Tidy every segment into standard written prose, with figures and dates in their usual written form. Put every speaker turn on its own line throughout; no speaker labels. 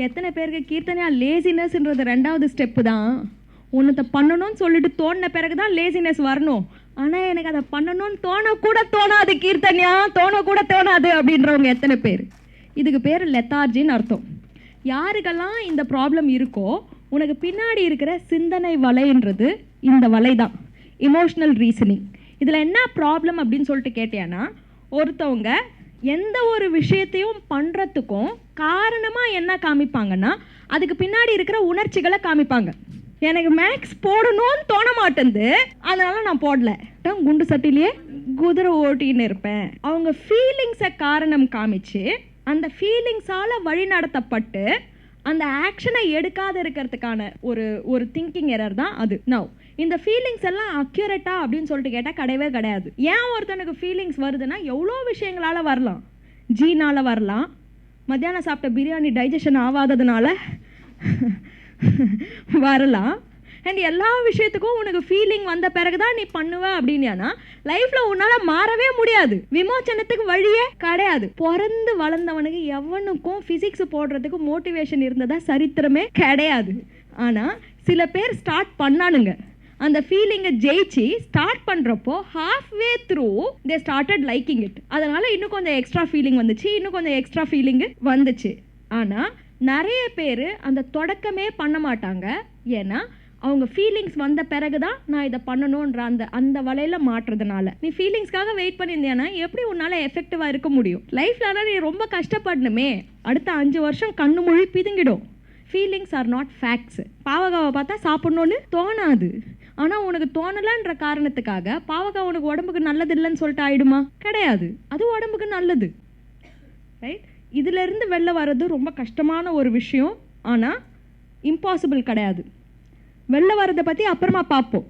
எத்தனை பேருக்கு கீர்த்தனையா லேசினஸ்ன்றது 2வது ஸ்டெப்பு தான். ஒன்றத்தை பண்ணணும்னு சொல்லிட்டு தோணின பிறகு தான் லேசினஸ் வரணும். ஆனால் எனக்கு அதை பண்ணணும்னு தோணக்கூட தோணாது கீர்த்தனையா, தோணக்கூட தோணாது அப்படின்றவங்க எத்தனை பேர்? இதுக்கு பேர் லெத்தார்ஜின்னு அர்த்தம். யாருக்கெல்லாம் இந்த ப்ராப்ளம் இருக்கோ உனக்கு பின்னாடி இருக்கிற சிந்தனை வலைன்றது இந்த வலை தான், இமோஷ்னல் ரீசனிங். இதில் என்ன ப்ராப்ளம் அப்படின்னு சொல்லிட்டு கேட்டியானா, ஒருத்தவங்க எந்த ஒரு விஷயத்தையும் பண்ணுறதுக்கும் காரணமாக என்ன காமிப்பாங்கன்னா அதுக்கு பின்னாடி இருக்கிற உணர்ச்சிகளை காமிப்பாங்க. எனக்கு மேக்ஸ் போடணும்னு தோண மாட்டேங்குது, அதனால நான் போடல, குண்டு சட்டிலேயே குதிரை ஓட்டின்னு இருப்பேன். அவங்க ஃபீலிங்ஸை காரணம் காமிச்சு அந்த ஃபீலிங்ஸால் வழி நடத்தப்பட்டு அந்த ஆக்ஷனை எடுக்காத இருக்கிறதுக்கான ஒரு திங்கிங் எரர் தான் அது. நவ் இந்த ஃபீலிங்ஸ் எல்லாம் அக்யூரேட்டா அப்படின்னு சொல்லிட்டு கேட்டால் கிடையவே கிடையாது. ஏன் ஒருத்தனுக்கு ஃபீலிங்ஸ் வருதுன்னா எவ்வளோ விஷயங்களால் வரலாம். ஜீனால் வரலாம், மத்தியானம் சாப்பிட்ட பிரியாணி டைஜஷன் ஆகாததுனால வரலாம். அண்ட் எல்லா விஷயத்துக்கும் உனக்கு ஃபீலிங் வந்த பிறகு தான் நீ பண்ணுவ அப்படின்னா லைஃப்பில் உன்னால் மாறவே முடியாது. விமோச்சனத்துக்கு வழியே கிடையாது. பிறந்து வளர்ந்தவனுக்கு எவனுக்கும் ஃபிசிக்ஸ் போடுறதுக்கு மோட்டிவேஷன் இருந்ததா சரித்திரமே கிடையாது. ஆனால் சில பேர் ஸ்டார்ட் பண்ணானுங்க, அந்த ஃபீலிங்கை ஜெயிச்சு ஸ்டார்ட் பண்ணுறப்போ halfway through they started liking it. அதனால் இன்னும் கொஞ்சம் எக்ஸ்ட்ரா ஃபீலிங் வந்துச்சு, இன்னும் கொஞ்சம் எக்ஸ்ட்ரா ஃபீலிங்கு வந்துச்சு. ஆனால் நிறைய பேர் அந்த தொடக்கமே பண்ண மாட்டாங்க. ஏன்னா அவங்க ஃபீலிங்ஸ் வந்த பிறகு தான் நான் இதை பண்ணணுன்ற அந்த வலையில் மாட்டுறதுனால. நீ ஃபீலிங்ஸ்க்காக வெயிட் பண்ணியிருந்தியானா எப்படி உன்னால் எஃபெக்டிவாக இருக்க முடியும் லைஃப்பில்? ஆனால் நீ ரொம்ப கஷ்டப்படணுமே, அடுத்த 5 வருஷம் கண்ணு மொழி பிதுங்கிடும். Feelings are not facts. பாவக்காவை பார்த்தா சாப்பிட்ணுன்னு தோணாது, ஆனால் உனக்கு தோணலைன்ற காரணத்துக்காக பாவக்காய் உனக்கு உடம்புக்கு நல்லது இல்லைன்னு சொல்லிட்டு ஆயிடுமா? கிடையாது, அது உடம்புக்கு நல்லது. ரைட்? இதிலிருந்து வெளில வர்றது ரொம்ப கஷ்டமான ஒரு விஷயம், ஆனால் இம்பாசிபிள் கிடையாது. வெளில வரதை பற்றி அப்புறமா பார்ப்போம்.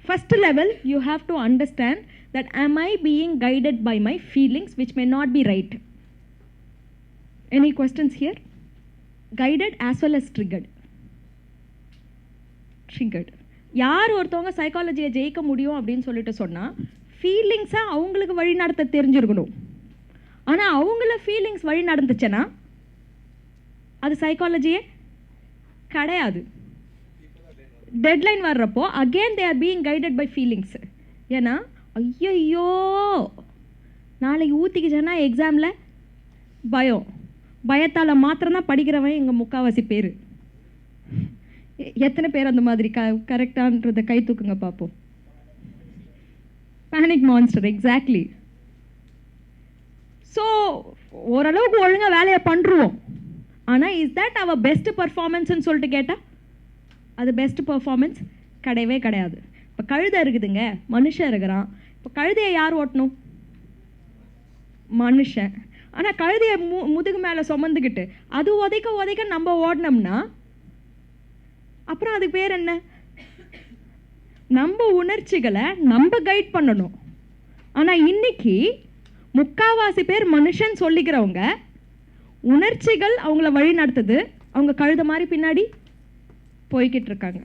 First level you have to understand that am I being guided by my feelings which may not be right? Any questions here? Guided as well as triggered. யார் ஒருத்தவங்க சைக்காலஜியை ஜெயிக்க முடியும் அப்படின்னு சொல்லிட்டு சொன்னால் ஃபீலிங்ஸை அவங்களுக்கு வழி நடத்த தெரிஞ்சிருக்கணும். ஆனால் அவங்கள ஃபீலிங்ஸ் வழி நடந்துச்சுன்னா அது சைக்காலஜியே கிடையாது. டெட்லைன் வர்றப்போ again they are being guided by feelings. ஏன்னா ஐயோ நாளைக்கு ஊற்றிக்கிச்சேன்னா எக்ஸாமில் பயத்தால் மாத்திரம்தான் படிக்கிறவன் எங்கள் முக்கால்வாசி பேர். எத்தனை பேர் அந்த மாதிரி கரெக்டான்றதை கை தூக்குங்க பார்ப்போம். Panic monster, exactly. ஸோ ஓரளவுக்கு ஒழுங்காக வேலையை பண்ணுருவோம். ஆனால் இஸ் தட் அவர் பெஸ்ட் பர்ஃபார்மன்ஸ்ன்னு சொல்லிட்டு கேட்டால் அது பெஸ்ட் பர்ஃபார்மன்ஸ் கிடையவே கிடையாது. இப்போ கழுதை இருக்குதுங்க, மனுஷன் இருக்கிறான். இப்போ கழுதையை யார் ஓட்டணும்? மனுஷன். ஆனால் கழுதையை முதுகு மேலே சுமந்துக்கிட்டு அது உதைக்க நம்ம ஓடினோம்னா அப்புறம் அது பேர் என்ன? நம்ம உணர்ச்சிகளை நம்ம கைட் பண்ணணும். ஆனால் இன்னைக்கு முக்காவாசி பேர் மனுஷன் சொல்லிக்கிறவங்க உணர்ச்சிகள் அவங்கள வழி நடத்துது, அவங்க கழுத மாதிரி பின்னாடி போய்கிட்டு இருக்காங்க.